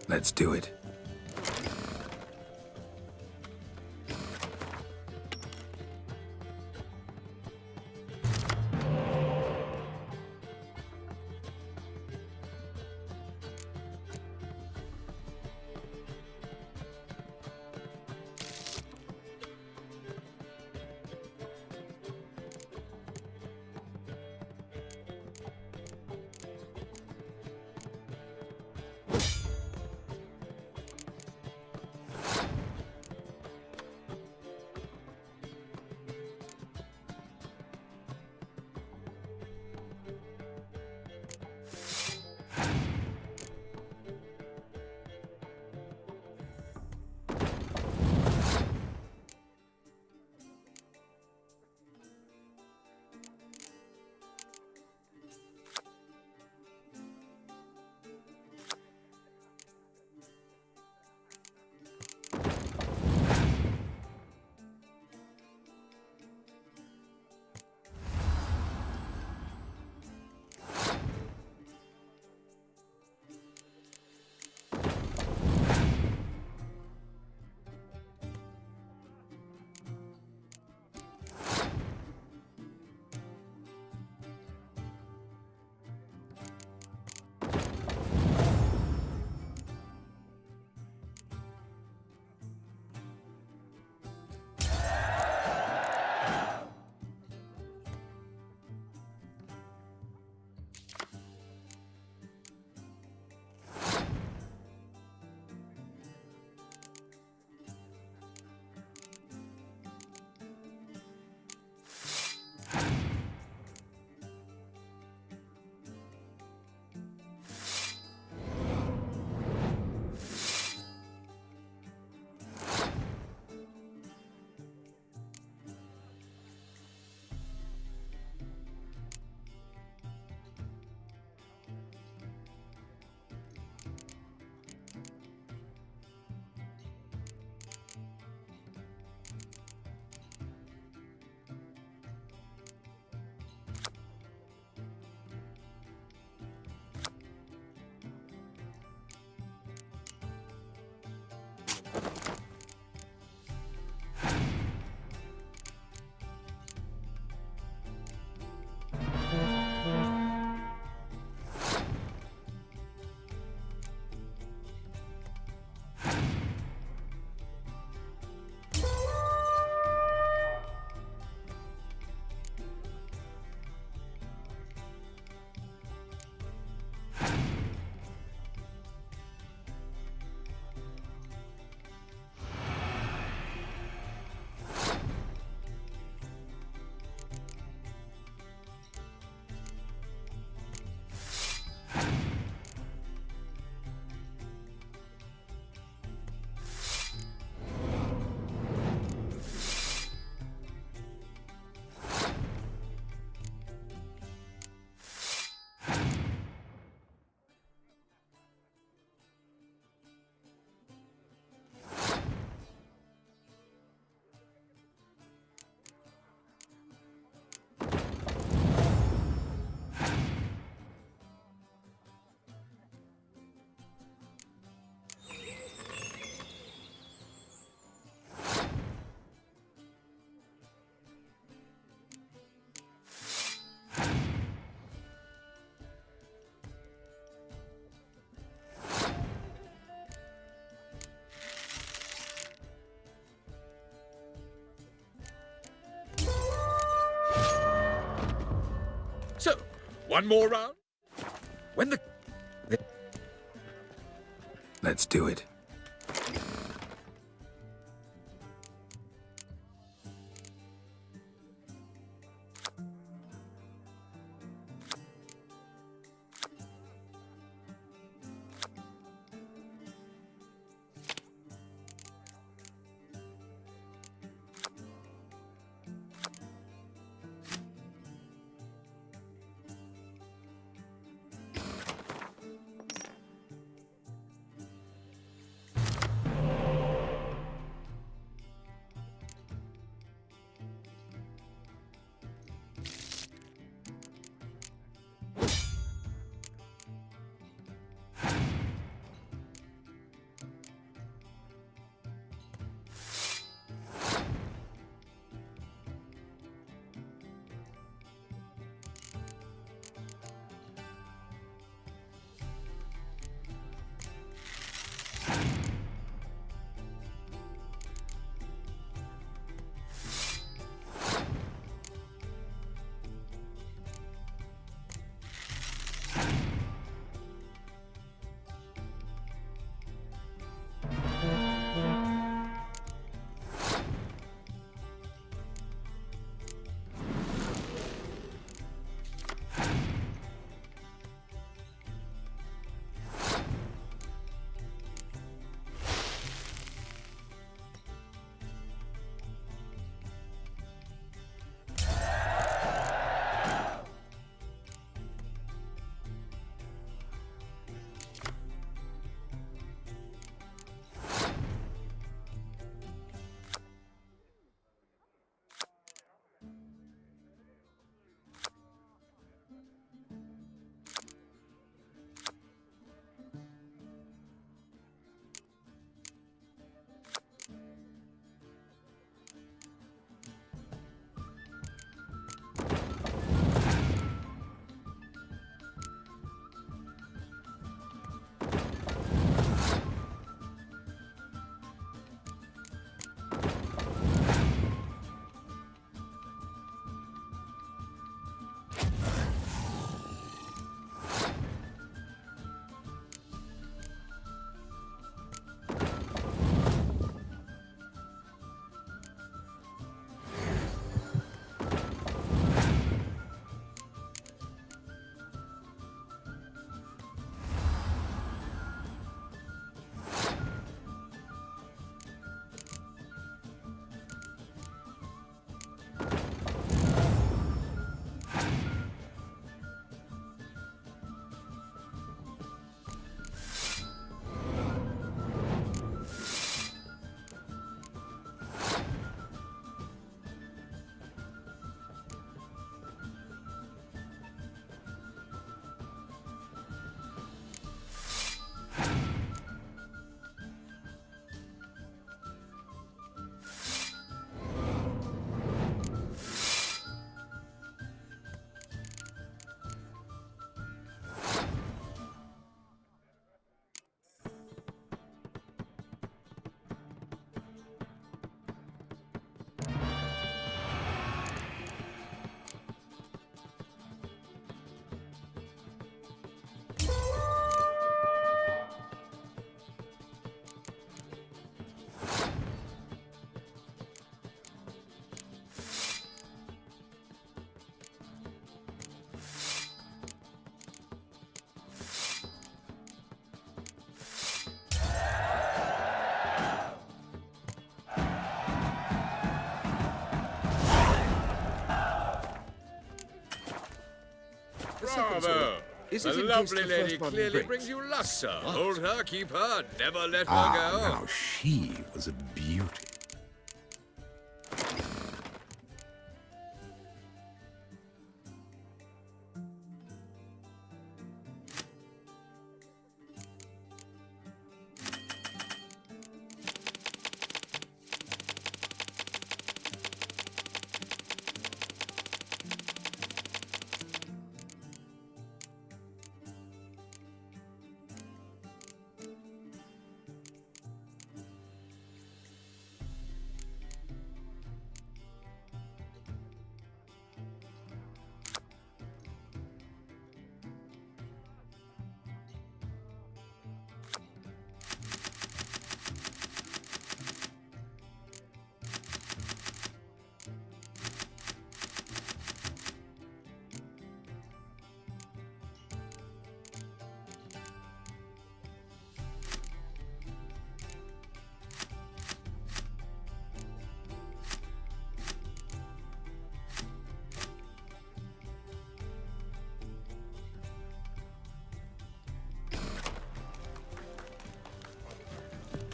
Let's do it. So, one more round? When the... Let's do it. The second Bravo! sword. Is The it in case lovely the lady first one clearly breaks? brings you luck, sir. Hold her, keep her, never let her Ah, go. now she was a beauty.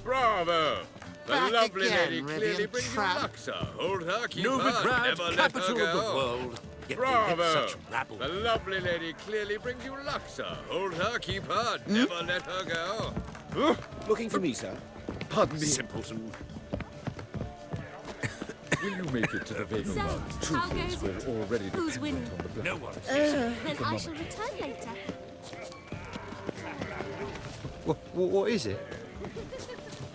Bravo! The Back lovely again, lady Rivian clearly brings tramp. you luck, sir. Hold her, keep her, Novigrad, never let her capital of the go. world. Yet they Bravo! get such rabble. The lovely lady clearly brings you luck, sir. Hold her, keep her, never let her go. Looking for me, sir? Pardon me. Simpleton. Will you make it to the Vega So, Mines? how Truth is, goes we're it? already Who's dependent winning? on the black. No one. Then I shall return later. What is it?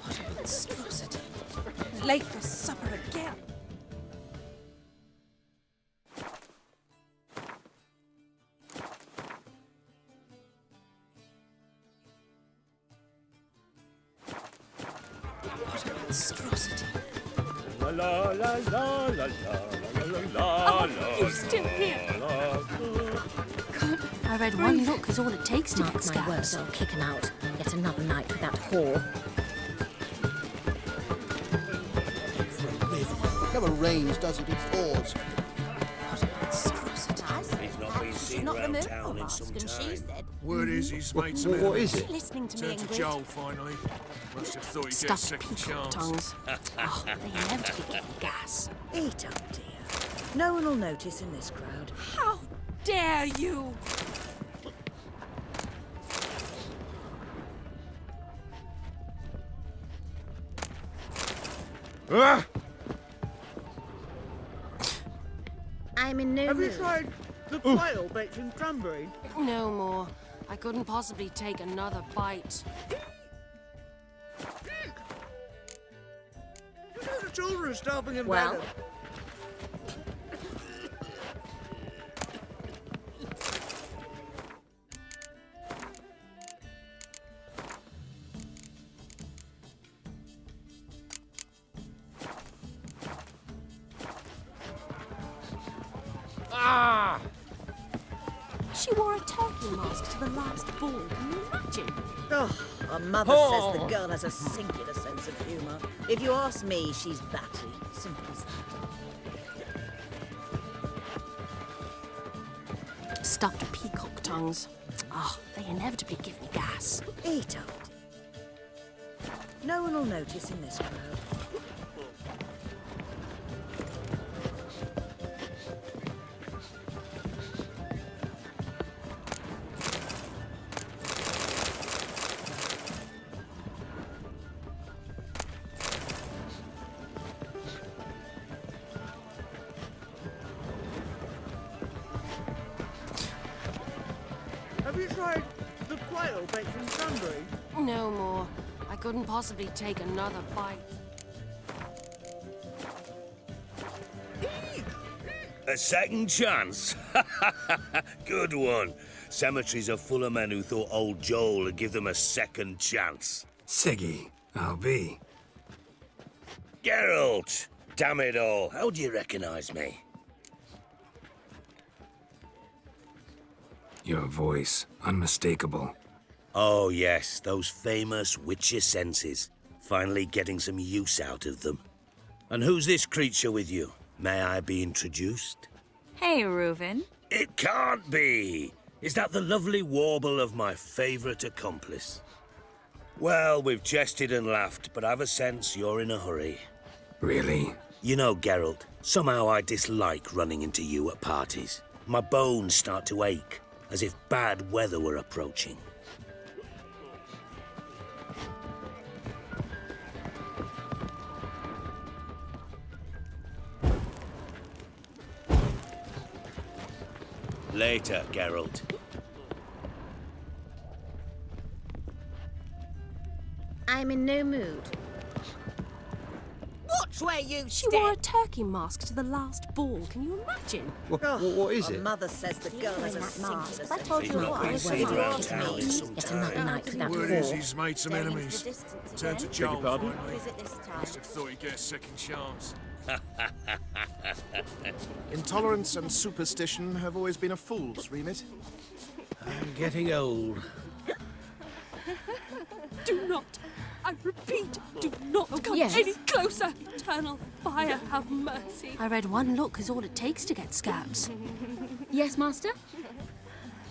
What a monstrosity. Late for supper again. What a monstrosity. La la la la la la la Oh, you're still here. God, I read one look is all it takes to Mark get my words, scabs. I'll kick him out. Yet another night with that whore. Never rains, does it? It pours. What a monstrosity. He's not been seen around town in some time. Word is he's made some What enemies. is it? Listening to me, Turned to Ingrid. Joel finally. Must have thought he'd get a Stuffed second peacock chance. tongues. Oh, they inevitably give me gas. Eat up, dear. No one will notice in this crowd. How dare you! I'm in no Have you mood. tried the quail baked in cranberry? No more. I couldn't possibly take another bite. You know the children are starving in Well? bed. She wore a turkey mask to the last ball. Can you imagine? Oh, her mother says the girl has a singular sense of humour. If you ask me, she's batty. Simple as that. Stuffed peacock tongues. Oh, they inevitably give me gas. Eat up. No one will notice in this crowd. Have you tried the quail baked in cranberry? No more. I couldn't possibly take another bite. A second chance. Good one. Cemeteries are full of men who thought old Joel would give them a second chance. Siggy, I'll be. Geralt! Damn it all. How do you recognize me? Your voice, unmistakable. Oh, yes, those famous witcher senses. Finally getting some use out of them. And who's this creature with you? May I be introduced? Hey, Reuven. It can't be. Is that the lovely warble of my favourite accomplice? Well, we've jested and laughed, but I've a sense you're in a hurry. Really? You know, Geralt, somehow I dislike running into you at parties. My bones start to ache, as if bad weather were approaching. Later, Geralt. I'm in no mood. Watch where you She wore a turkey mask to the last ball. Can you imagine? What is My it? mother says the girl has a singular sense I told of you humour. what, I was seen wrong. around town in some Yet another time. night without Word is war. he's made some enemies. Turned to Joel finally. Visit this time. Must have thought he'd get a second chance. Intolerance and superstition have always been a fool's remit. I'm getting old. Do not, I repeat, do not come Yes. any closer. Eternal fire, have mercy. I read one look is all it takes to get scabs. Yes, Master?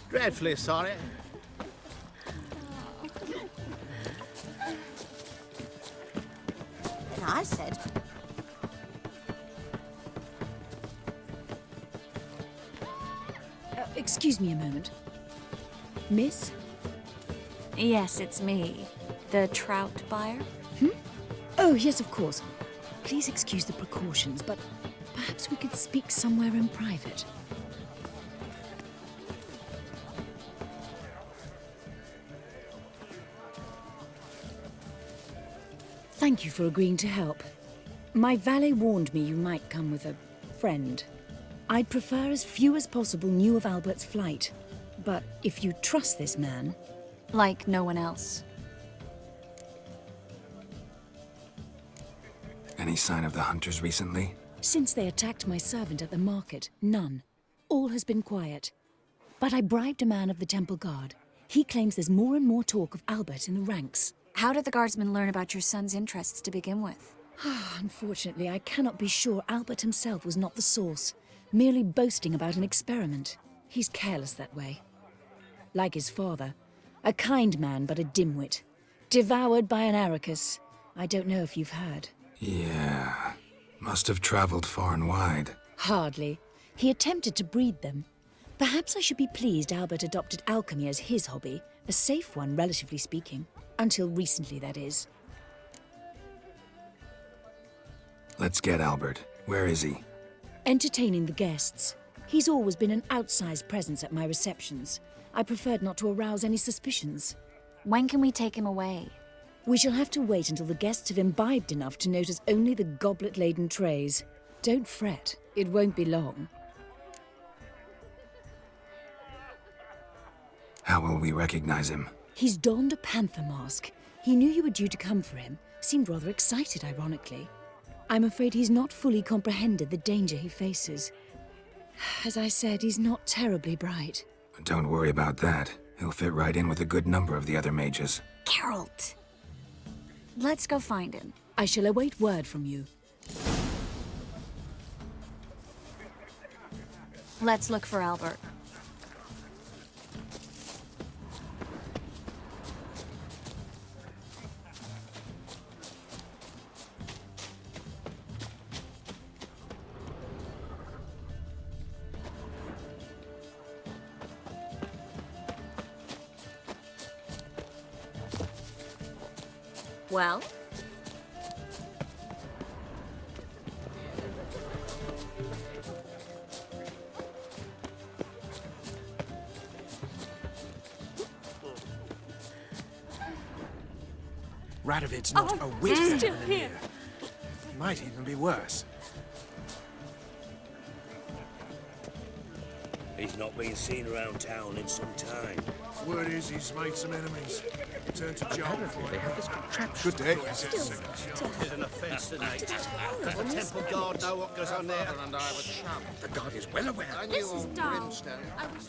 Dreadfully sorry. And I said, Excuse me a moment. Miss? Yes, it's me. The trout buyer? Oh, yes, of course. Please excuse the precautions, but perhaps we could speak somewhere in private. Thank you for agreeing to help. My valet warned me you might come with a friend. I'd prefer as few as possible knew of Albert's flight. But if you trust this man... Like no one else. Any sign of the hunters recently? Since they attacked my servant at the market, none. All has been quiet. But I bribed a man of the Temple Guard. He claims there's more and more talk of Albert in the ranks. How did the guardsmen learn about your son's interests to begin with? Unfortunately, I cannot be sure Albert himself was not the source, merely boasting about an experiment. He's careless that way. Like his father, a kind man but a dimwit. Devoured by an Arrakis. I don't know if you've heard. Yeah. Must have traveled far and wide. Hardly. He attempted to breed them. Perhaps I should be pleased Albert adopted alchemy as his hobby, a safe one, relatively speaking. Until recently, that is. Let's get Albert. Where is he? Entertaining the guests. He's always been an outsized presence at my receptions. I preferred not to arouse any suspicions. When can we take him away? We shall have to wait until the guests have imbibed enough to notice only the goblet-laden trays. Don't fret, it won't be long. How will we recognize him? He's donned a panther mask. He knew you were due to come for him. Seemed rather excited, ironically. I'm afraid he's not fully comprehended the danger he faces. As I said, he's not terribly bright. Don't worry about that. He'll fit right in with a good number of the other mages. Geralt! Let's go find him. I shall await word from you. Let's look for Albert. well, Radovid's not a whit he's better still than here. here. Might even be worse. He's not been seen around town in some time. Word is he's made some enemies. Turned to Joel They have this contraption. Good day. It's an offence tonight. Does the Temple Guard know what goes on there? And I was The guard is well aware. This is dull. I wish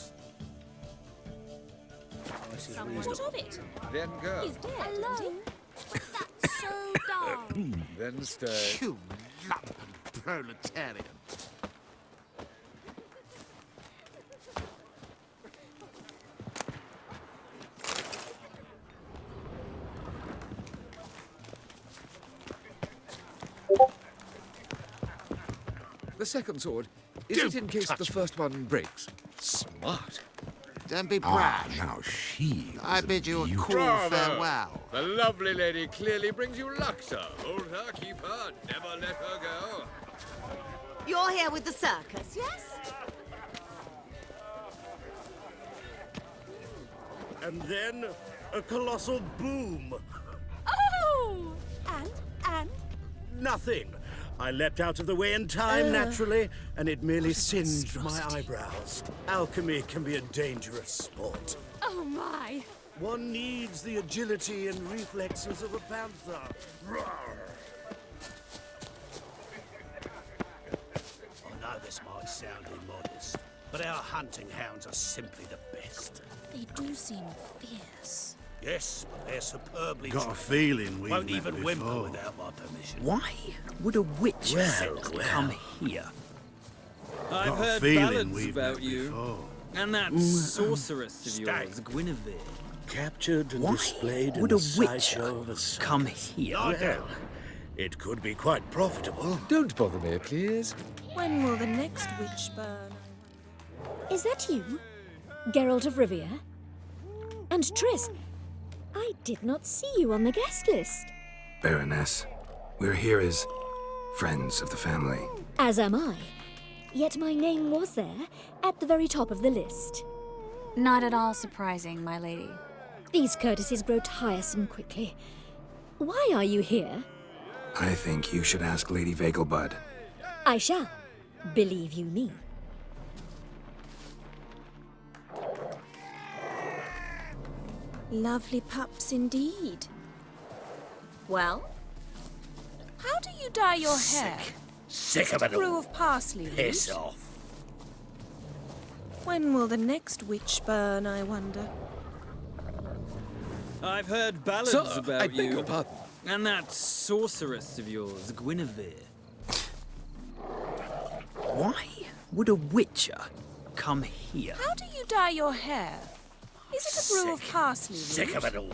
This is someone reasonable. of it. Then go. He's dead, Hello. That's so dull. Then stay. You lump and proletarian. the second sword, is it in case the first one breaks? Smart. Don't be Ah, brash. now she was I bid you a beauty. cool farewell. The lovely lady clearly brings you luck, sir. Hold her, keep her, never let her go. You're here with the circus, yes? And then a colossal boom. Oh! And? Nothing. I leapt out of the way in time, naturally, and it merely singed my eyebrows. Alchemy can be a dangerous sport. Oh my! One needs the agility and reflexes of a panther. Roar. I know this might sound immodest, but our hunting hounds are simply the best. They do seem fierce. Yes, but they're superbly Got a trained. feeling we Won't met even whimper before. without my permission. Why would a witch Well, come here? I've Got a heard feeling ballads we've about met you. before. And that sorceress of Stag. yours, Guinevere. Captured and Why displayed would in a the witcher sideshow of a circus. come here? Well, it could be quite profitable. Don't bother me, please. When will the next witch burn? Is that you? Geralt of Rivia? And Triss, I did not see you on the guest list. Baroness, we're here as friends of the family. As am I. Yet my name was there, at the very top of the list. Not at all surprising, my lady. These courtesies grow tiresome quickly. Why are you here? I think you should ask Lady Vegelbud. I shall. Believe you me. Lovely pups indeed. Well? How do you dye your hair? Sick of A it brew all. of parsley root? Piss off. When will the next witch burn, I wonder? I've heard ballads Sir, about I beg you. your pardon. And that sorceress of yours, Guinevere. Why would a witcher come here? How do you dye your hair? Is it a brew of parsley root? Sick of it all.